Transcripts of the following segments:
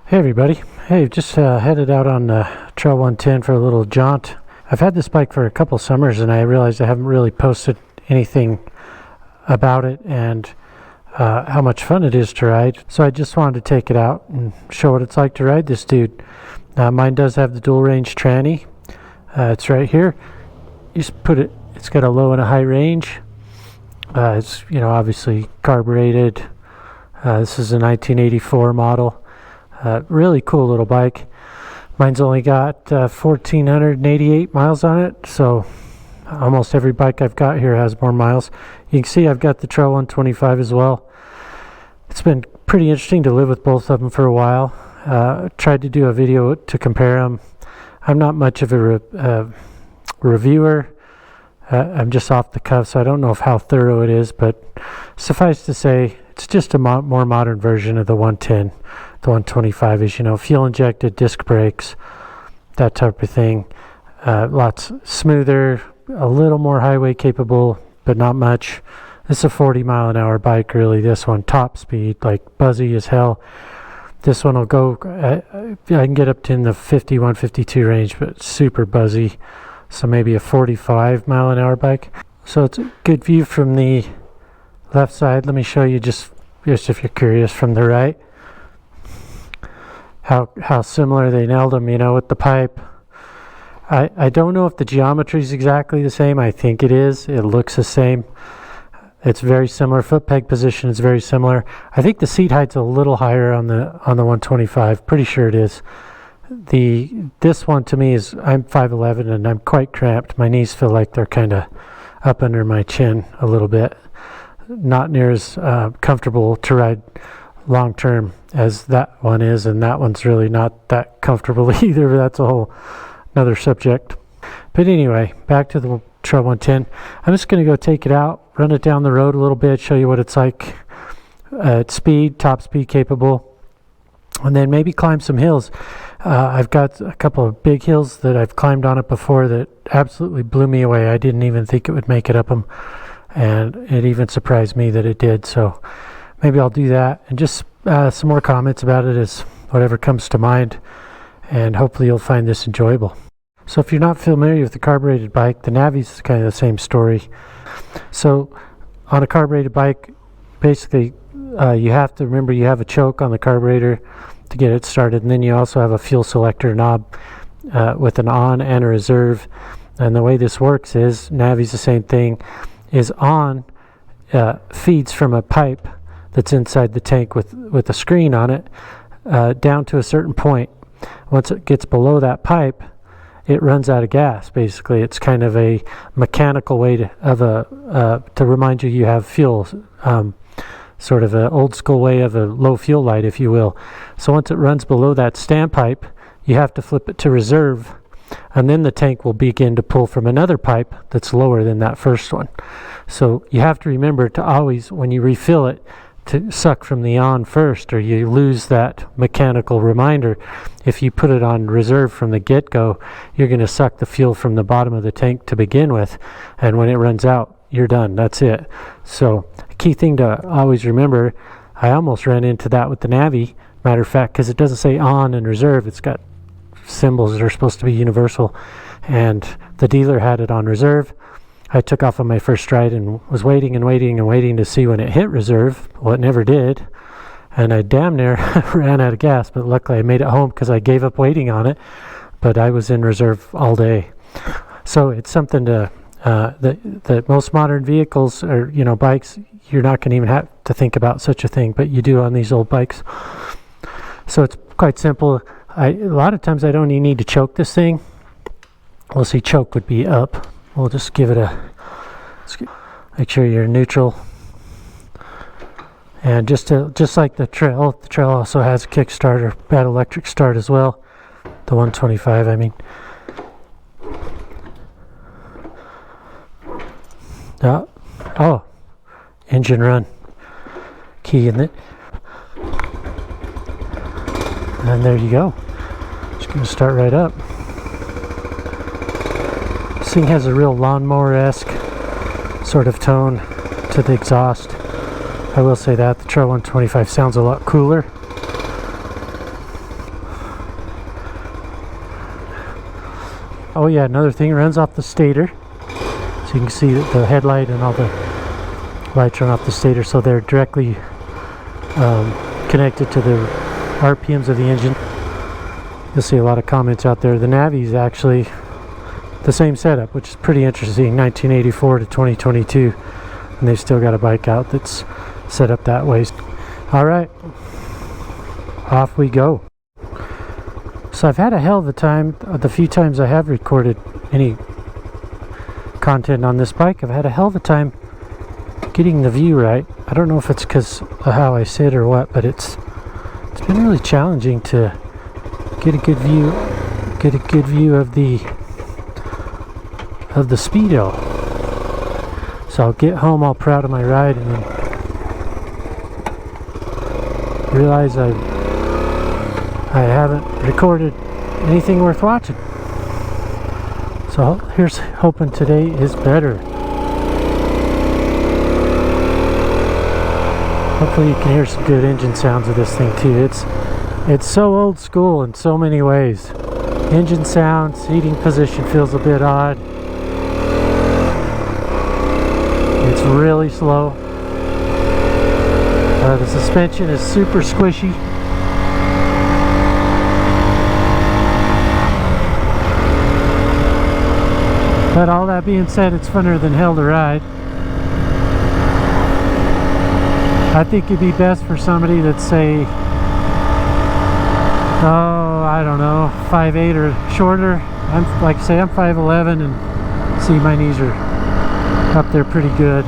Hey everybody. Hey, just headed out on Trail 110 for a little jaunt. I've had this bike for a couple summers and I realized I haven't really posted anything about it and how much fun it is to ride. So I just wanted to take it out and show what it's like to ride this dude. Mine does have the dual range tranny. It's right here. You just put it, it's got a low and a high range. It's, obviously carbureted. This is a 1984 model. Really cool little bike. Mine's only got 1,488 miles on it, so almost every bike I've got here has more miles. You can see I've got the Trail 125 as well. It's been pretty interesting to live with both of them for a while. Tried to do a video to compare them. I'm not much of a reviewer. I'm just off the cuff, so I don't know how thorough it is, but suffice to say, it's just a more modern version of the 110. The 125 is, fuel injected disc brakes, that type of thing. Lots smoother, a little more highway capable, but not much. This is a 40-mile-an-hour bike, really. This one, top speed, like buzzy as hell. This one will go, I can get up to in the 51, 52 range, but super buzzy. So maybe a 45-mile-an-hour bike. So it's a good view from the left side. Let me show you just if you're curious from the right. How similar they nailed them, with the pipe. I don't know if the geometry is exactly the same. I think it is. It looks the same. It's very similar. Foot peg position is very similar. I think the seat height's a little higher on the 125. Pretty sure it is. This one to me is, I'm 5'11" and I'm quite cramped. My knees feel like they're kind of up under my chin a little bit. Not near as comfortable to ride long term as that one is, and that one's really not that comfortable either, but that's a whole another subject. But anyway, back to the Trail 110. I'm just going to go take it out, run it down the road a little bit, show you what it's like at speed, top speed capable, and then maybe climb some hills. I've got a couple of big hills that I've climbed on it before that absolutely blew me away. I didn't even think it would make it up them, and it even surprised me that it did. So maybe I'll do that, and just some more comments about it as whatever comes to mind, and hopefully you'll find this enjoyable. So if you're not familiar with the carbureted bike, the Navi's kind of the same story. So on a carbureted bike, basically you have to remember you have a choke on the carburetor to get it started, and then you also have a fuel selector knob with an on and a reserve. And the way this works is, Navi's the same thing, is on feeds from a pipe that's inside the tank with a screen on it down to a certain point. Once it gets below that pipe, it runs out of gas. Basically, it's kind of a mechanical way to remind you have fuel, sort of an old school way of a low fuel light, if you will. So once it runs below that standpipe, you have to flip it to reserve, and then the tank will begin to pull from another pipe that's lower than that first one. So you have to remember to always, when you refill it, to suck from the on first, or you lose that mechanical reminder. If you put it on reserve from the get-go, you're going to suck the fuel from the bottom of the tank to begin with, and when it runs out, you're done. That's it. So a key thing to always remember, I almost ran into that with the Navi, matter of fact, because it doesn't say on and reserve. It's got symbols that are supposed to be universal, and the dealer had it on reserve. I took off on my first ride and was waiting to see when it hit reserve. Well, it never did, and I damn near ran out of gas, but luckily I made it home because I gave up waiting on it, but I was in reserve all day. So it's something to that most modern vehicles or bikes, you're not going to even have to think about such a thing, but you do on these old bikes. So it's quite simple. A lot of times I don't even need to choke this thing. We'll see, choke would be up. We'll just give it make sure you're neutral. And just like the Trail also has a kickstarter, bad electric start as well. The 125, I mean. Oh, engine run. Key in it. And there you go. Just going to start right up. This thing has a real lawnmower-esque sort of tone to the exhaust. I will say that the Trail 125 sounds a lot cooler. oh yeah, another thing, it runs off the stator. So you can see that the headlight and all the lights run off the stator, so they're directly connected to the RPMs of the engine. You'll see a lot of comments out there. The Navi is actually the same setup, which is pretty interesting, 1984 to 2022, and they've still got a bike out that's set up that way. All right, off we go. So I've had a hell of a time the few times I have recorded any content on this bike. I've had a hell of a time getting the view right. I don't know if it's because of how I sit or what, but it's been really challenging to get a good view of the speedo. So I'll get home all proud of my ride and then realize I haven't recorded anything worth watching. So here's hoping today is better. Hopefully you can hear some good engine sounds of this thing too. It's so old school in so many ways. Engine sound, seating position feels a bit odd. It's really slow. The suspension is super squishy. But all that being said, it's funner than hell to ride. I think it'd be best for somebody that's, say, oh, I don't know, 5'8" or shorter. I'm, like I say, I'm 5'11", and see, my knees are up there pretty good.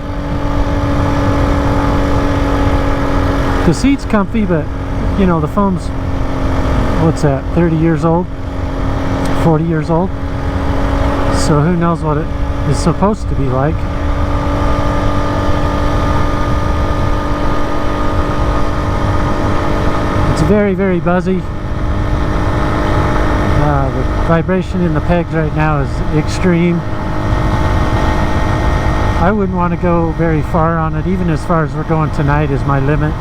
The seat's comfy, but you know, the foam's, what's that, 30 years old, 40 years old, so who knows what it is supposed to be like. It's very, very buzzy. The vibration in the pegs right now is extreme. I wouldn't want to go very far on it. Even as far as we're going tonight is my limit.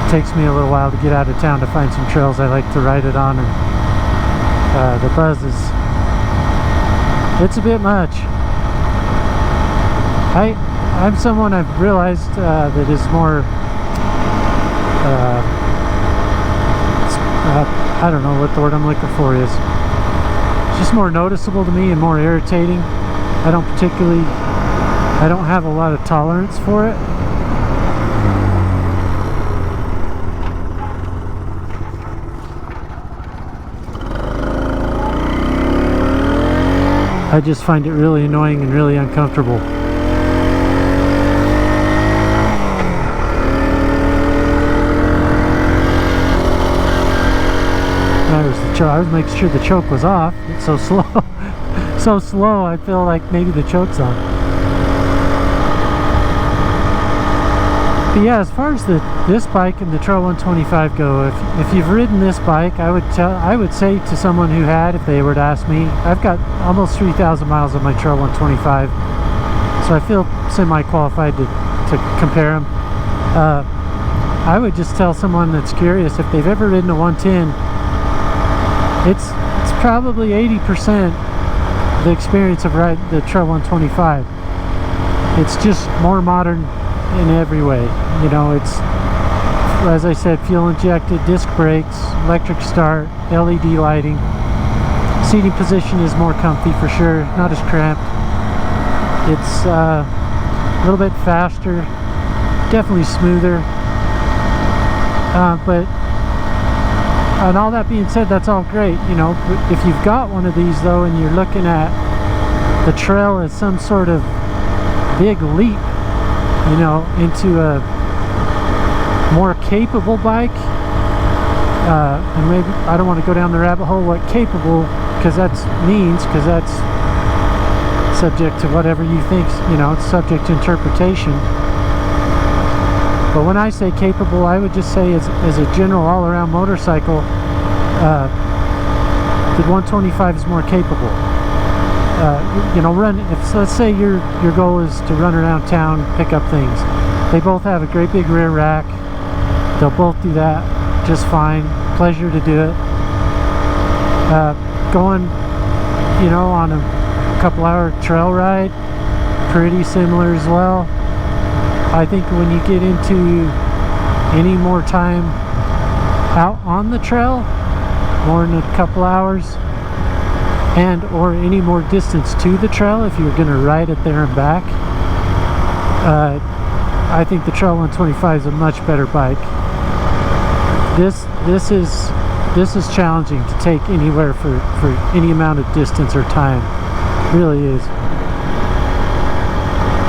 It takes me a little while to get out of town to find some trails I like to ride it on, and the buzz is, it's a bit much. I'm someone I've realized that is more I don't know what the word I'm looking for is. It's just more noticeable to me and more irritating. I don't have a lot of tolerance for it. I just find it really annoying and really uncomfortable. I was making sure the choke was off. It's so slow. So slow, I feel like maybe the choke's on. But yeah, as far as this bike and the Trail 125 go, if you've ridden this bike, I would say to someone who had, if they were to ask me, I've got almost 3,000 miles on my Trail 125, so I feel semi-qualified to compare them. I would just tell someone that's curious, if they've ever ridden a 110, it's probably 80% the experience of riding the Trail 125. It's just more modern in every way. You know, it's, as I said, fuel injected, disc brakes, electric start, LED lighting. Seating position is more comfy for sure, not as cramped. It's a little bit faster, definitely smoother. But and all that being said, that's all great, you know. But if you've got one of these though, and you're looking at the Trail as some sort of big leap, you know, into a more capable bike, and maybe I don't want to go down the rabbit hole what capable, because that's subject to whatever you think, you know, it's subject to interpretation. But when I say capable, I would just say as a general all-around motorcycle, the 125 is more capable. You know, let's say your goal is to run around town, pick up things. They both have a great big rear rack. They'll both do that just fine. Pleasure to do it. Going you know, on a couple hour trail ride, pretty similar as well. I think when you get into any more time out on the trail, more than a couple hours, and or any more distance to the trail, if you're going to ride it there and back, I think the Trail 125 is a much better bike. This is challenging to take anywhere for any amount of distance or time. It really is.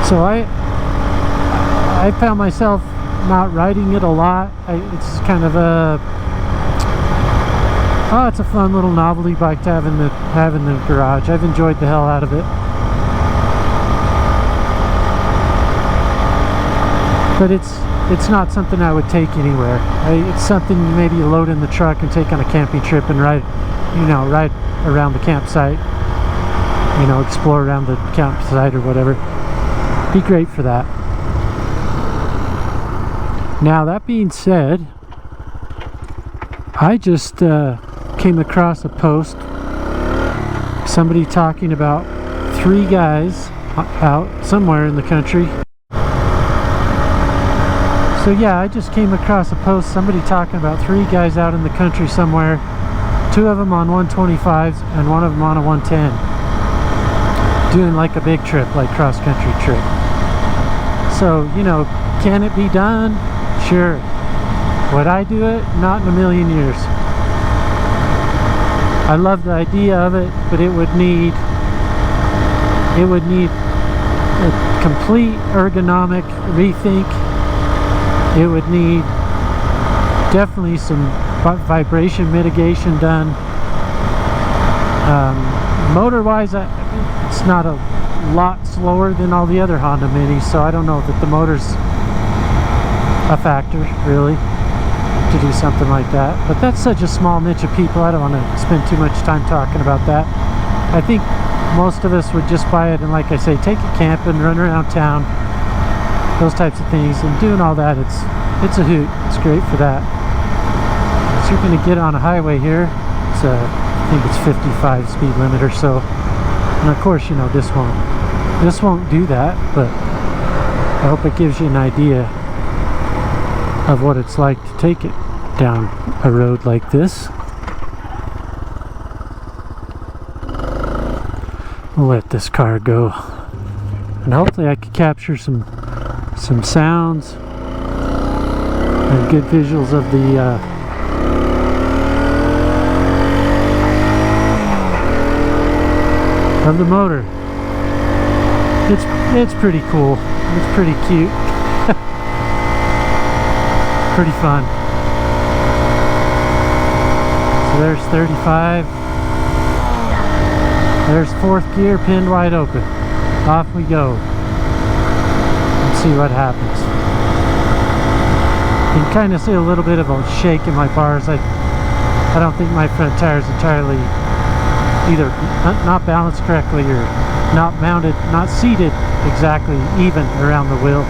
So I found myself not riding it a lot. It's kind of it's a fun little novelty bike to have in the garage. I've enjoyed the hell out of it. But it's not something I would take anywhere. It's something maybe you load in the truck and take on a camping trip and ride around the campsite. You know, explore around the campsite or whatever. Be great for that. Now, that being said, I just came across a post, somebody talking about 3 guys out somewhere in the country. So yeah, I just came across a post, somebody talking about 3 guys out in the country somewhere, 2 of them on 125s and 1 of them on a 110, doing like a big trip, like cross-country trip. So, you know, can it be done? Sure. Would I do it? Not in a million years. I love the idea of it, but it would need a complete ergonomic rethink. It would need definitely some vibration mitigation done. Motor-wise, it's not a lot slower than all the other Honda Minis, so I don't know that the motor's a factor, really, to do something like that. But that's such a small niche of people, I don't want to spend too much time talking about that. I think most of us would just buy it and, like I say, take it camping, run around town, those types of things, and doing all that, it's a hoot. It's great for that. So you're going to get on a highway here. It's I think it's 55 speed limit or so, and of course, you know, this won't do that, but I hope it gives you an idea of what it's like to take it down a road like this. We'll let this car go, and hopefully I can capture some sounds and good visuals of the motor. It's pretty cool. It's pretty cute. Pretty fun. So there's 35. There's 4th gear pinned wide open. Off we go. Let's see what happens. You can kind of see a little bit of a shake in my bars. I don't think my front tire is entirely either not balanced correctly or not mounted, not seated exactly even around the wheel.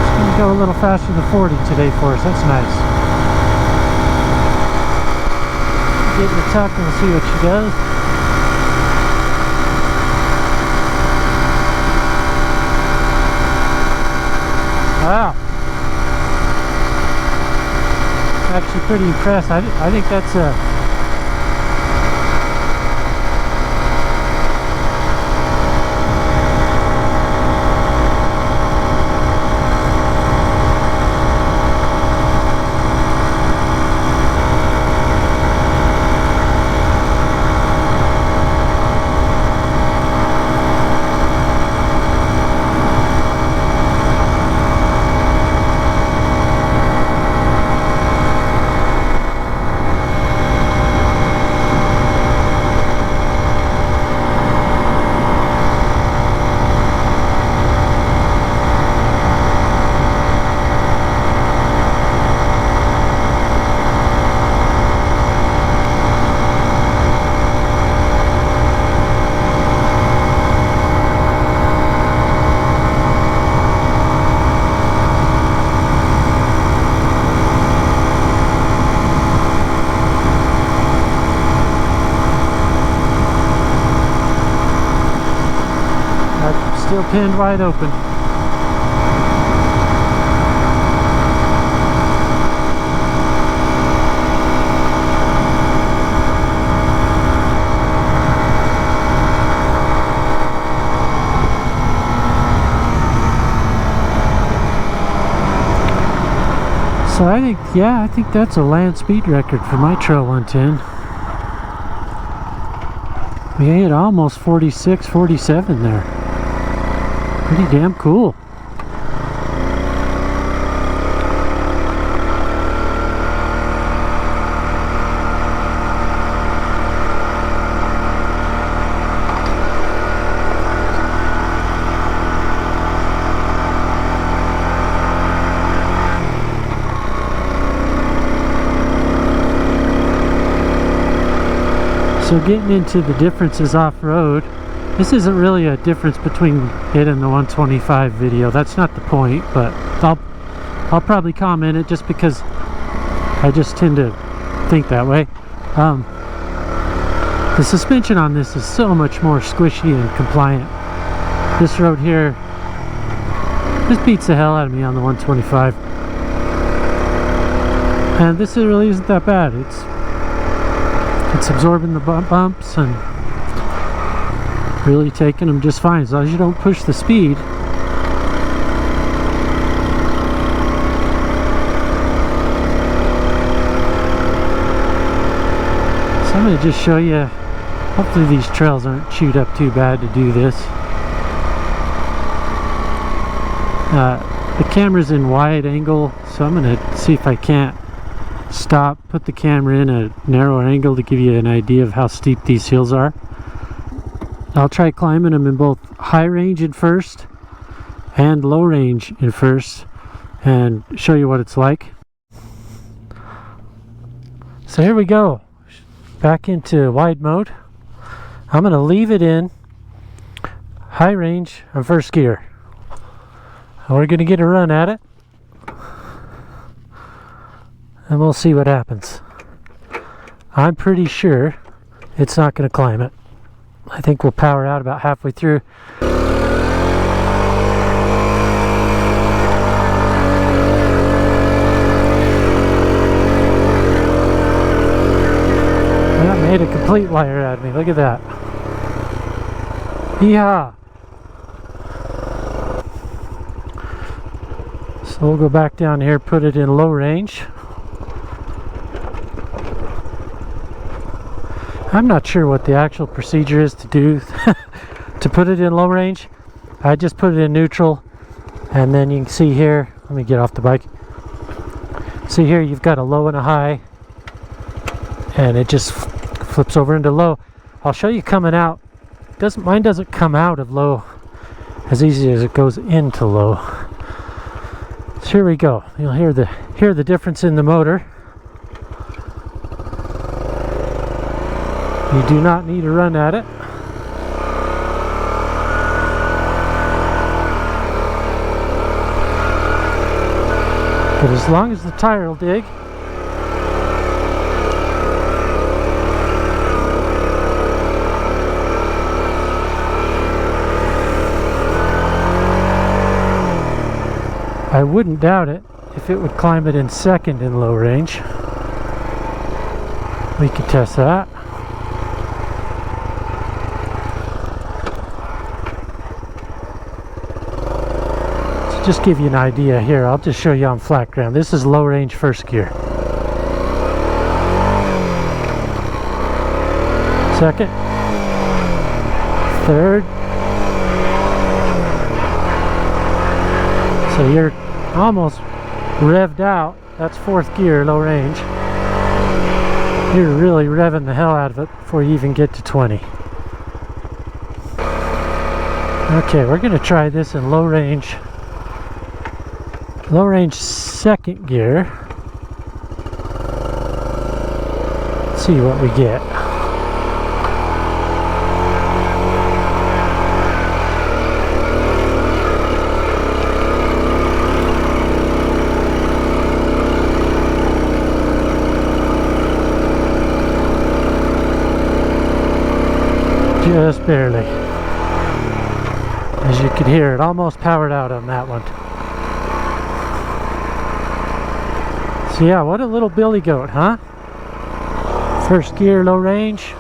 It's going to go a little faster than 40 today for us. That's nice. Get in the tuck and we'll see what she does. Wow. Actually pretty impressed. I think that's a Still pinned wide open. So I think that's a land speed record for my Trail 110. We hit almost 46, 47 there. Pretty damn cool. So getting into the differences off-road, this isn't really a difference between it and the 125 video. That's not the point, but I'll probably comment it just because I just tend to think that way. The suspension on this is so much more squishy and compliant. This road here, this beats the hell out of me on the 125. And this really isn't that bad. It's absorbing the bumps and really taking them just fine as long as you don't push the speed. So I'm going to just show you, hopefully these trails aren't chewed up too bad to do this. The camera's in wide angle, so I'm going to see if I can't put the camera in a narrower angle to give you an idea of how steep these hills are. I'll try climbing them in both high range in first and low range in first and show you what it's like. So here we go, back into wide mode. I'm going to leave it in high range on first gear. And we're going to get a run at it. And we'll see what happens. I'm pretty sure it's not going to climb it. I think we'll power out about halfway through. That made a complete liar out of me. Look at that. Yeehaw! So we'll go back down here, put it in low range. I'm not sure what the actual procedure is to do to put it in low range. I just put it in neutral, and then you can see here, let me get off the bike. See here, you've got a low and a high, and it just flips over into low. I'll show you coming out. Mine doesn't come out of low as easy as it goes into low. So here we go. You'll hear the difference in the motor. You do not need to run at it. But as long as the tire will dig, I wouldn't doubt it if it would climb it in second in low range. We could test that. Just give you an idea here, I'll just show you on flat ground. This is low range first gear. Second, third. So you're almost revved out. That's fourth gear, low range. You're really revving the hell out of it before you even get to 20. Okay, we're going to try this in low range. Low range second gear. Let's see what we get. Just barely. As you could hear, it almost powered out on that one. So yeah, what a little billy goat, huh? First gear, low range.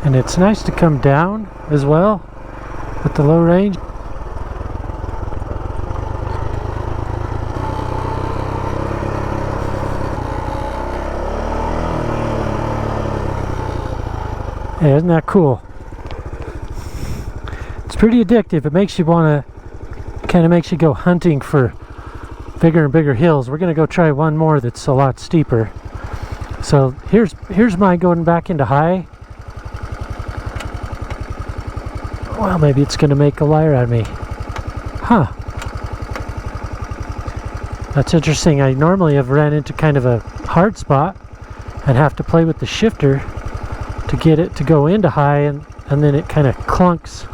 And it's nice to come down as well with the low range. Yeah, isn't that cool? It's pretty addictive. It makes you want to, kind of makes you go hunting for bigger and bigger hills. We're going to go try one more that's a lot steeper. So here's mine going back into high. Well, maybe it's going to make a liar out of me. Huh. That's interesting. I normally have ran into kind of a hard spot and have to play with the shifter to get it to go into high, and then it kind of clunks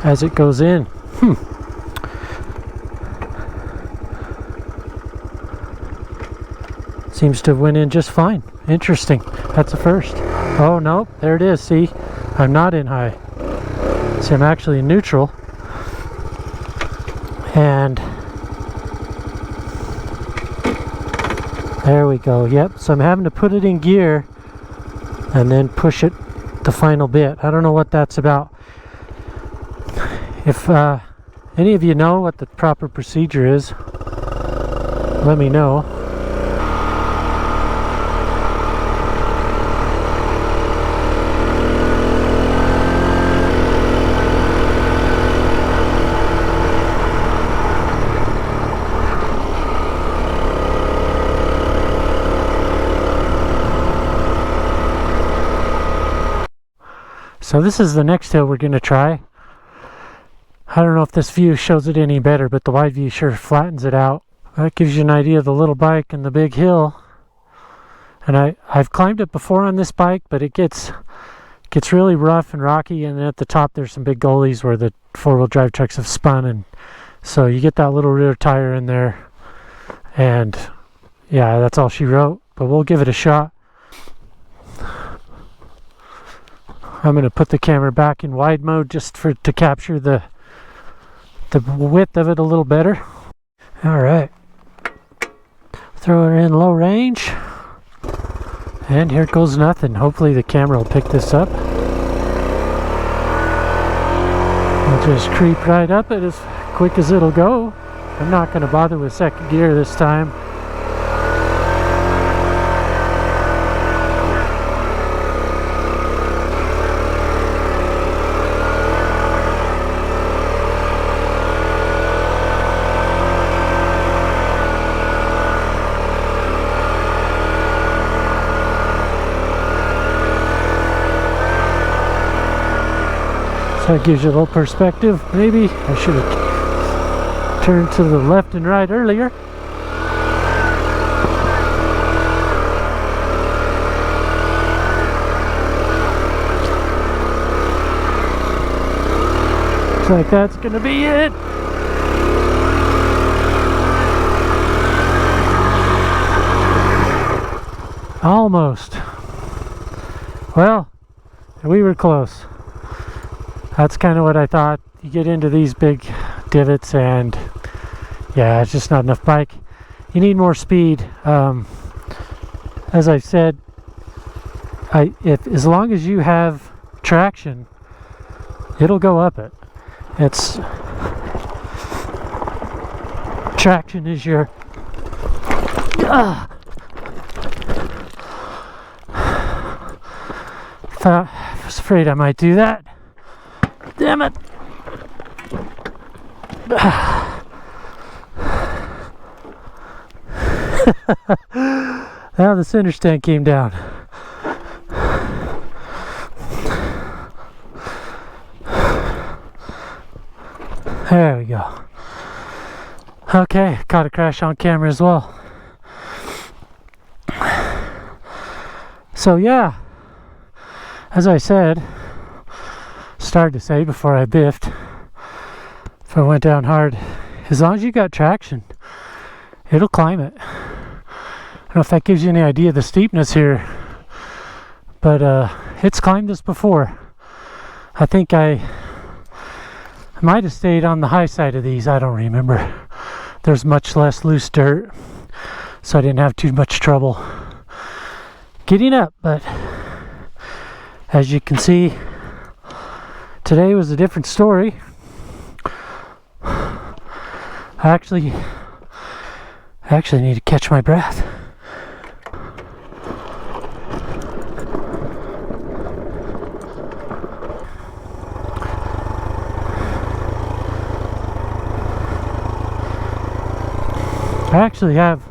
as it goes in. Seems to have went in just fine. Interesting. That's a first. Oh, no. There it is. See? I'm not in high. See, I'm actually in neutral. And there we go. Yep. So I'm having to put it in gear and then push it the final bit. I don't know what that's about. If any of you know what the proper procedure is, let me know. So this is the next hill we're going to try. I don't know if this view shows it any better, but the wide view sure flattens it out. That gives you an idea of the little bike and the big hill. And I've climbed it before on this bike, but it gets really rough and rocky, and then at the top there's some big gullies where the four-wheel drive trucks have spun, and so you get that little rear tire in there. And yeah, that's all she wrote, but we'll give it a shot. I'm going to put the camera back in wide mode just to capture the width of it a little better. Alright. Throw her in low range. And here goes nothing. Hopefully the camera will pick this up. I'll just creep right up it as quick as it'll go. I'm not going to bother with second gear this time. That gives you a little perspective, maybe. I should have turned to the left and right earlier. Looks like that's gonna be it. Almost. Well, we were close. That's kind of what I thought. You get into these big divots and yeah, it's just not enough bike. You need more speed. As I've said, as long as you have traction, it'll go up it. It's traction is your I was afraid I might do that. Damn it! Now the center stand came down. There we go. Okay, caught a crash on camera as well. So yeah, as I started to say before I biffed, if I went down hard, as long as you got traction, it'll climb it. I don't know if that gives you any idea of the steepness here, but it's climbed this before. I think I might have stayed on the high side of these, I don't remember. There's much less loose dirt, so I didn't have too much trouble getting up. But as you can see, today was a different story. I actually need to catch my breath. I actually have,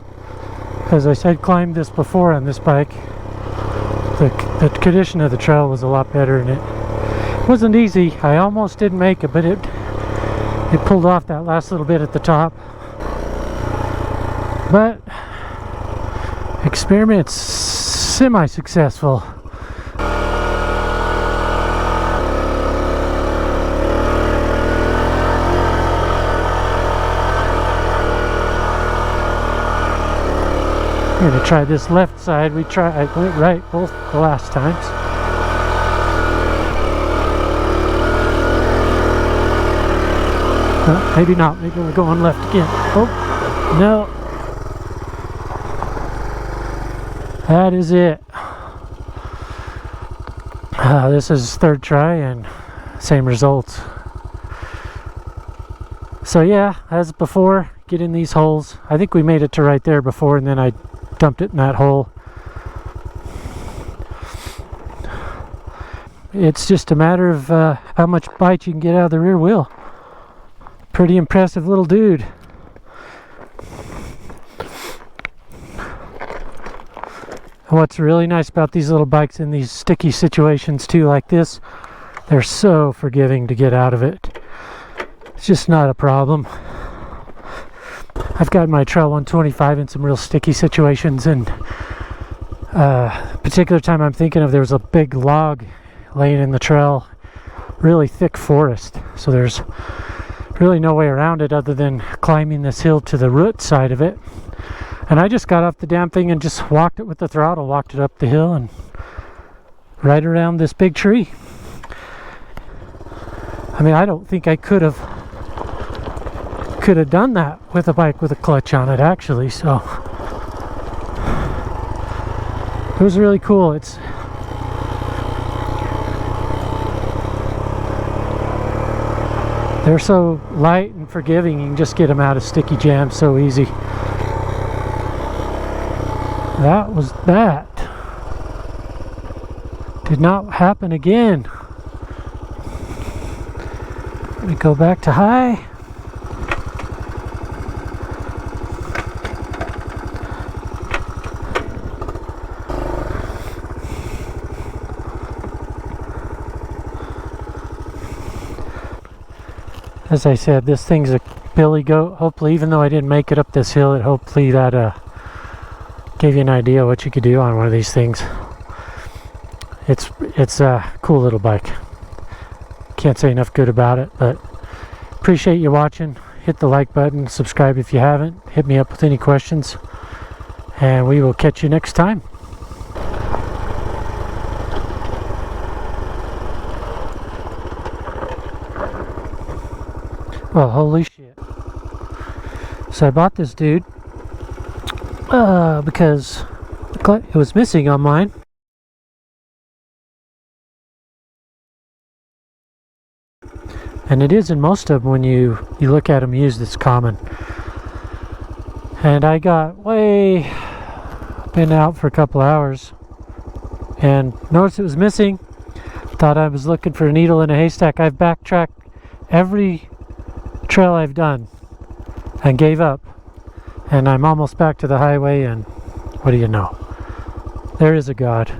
as I said, climbed this before on this bike. The condition of the trail was a lot better, and it wasn't easy. I almost didn't make it, but it pulled off that last little bit at the top. But experiment's semi-successful. I'm going to try this left side. I went right both the last times. Maybe not. Maybe we're going left again. Oh, no. That is it. This is third try and same results. So yeah, as before, get in these holes. I think we made it to right there before, and then I dumped it in that hole. It's just a matter of how much bite you can get out of the rear wheel. Pretty impressive little dude. And what's really nice about these little bikes in these sticky situations too, like this, they're so forgiving to get out of it. It's just not a problem. I've got my Trail 125 in some real sticky situations, and particular time I'm thinking of, there was a big log laying in the trail, really thick forest, so there's really no way around it other than climbing this hill to the root side of it. And I just got off the damn thing and just walked it with the throttle, walked it up the hill and right around this big tree. I mean, I don't think I could have done that with a bike with a clutch on it, actually. So it was really cool. They're so light and forgiving, you can just get them out of sticky jams so easy. That was that. Did not happen again. Let me go back to high. As I said, this thing's a billy goat. Hopefully, even though I didn't make it up this hill, hopefully that gave you an idea what you could do on one of these things. It's a cool little bike. Can't say enough good about it, but appreciate you watching. Hit the like button, subscribe if you haven't. Hit me up with any questions, and we will catch you next time. Well, holy shit. So I bought this dude because it was missing on mine. And it is in most of them. When you look at them used, it's common. And I got been out for a couple hours and noticed it was missing. Thought I was looking for a needle in a haystack. I've backtracked every trail I've done and gave up, and I'm almost back to the highway, and what do you know, there is a God.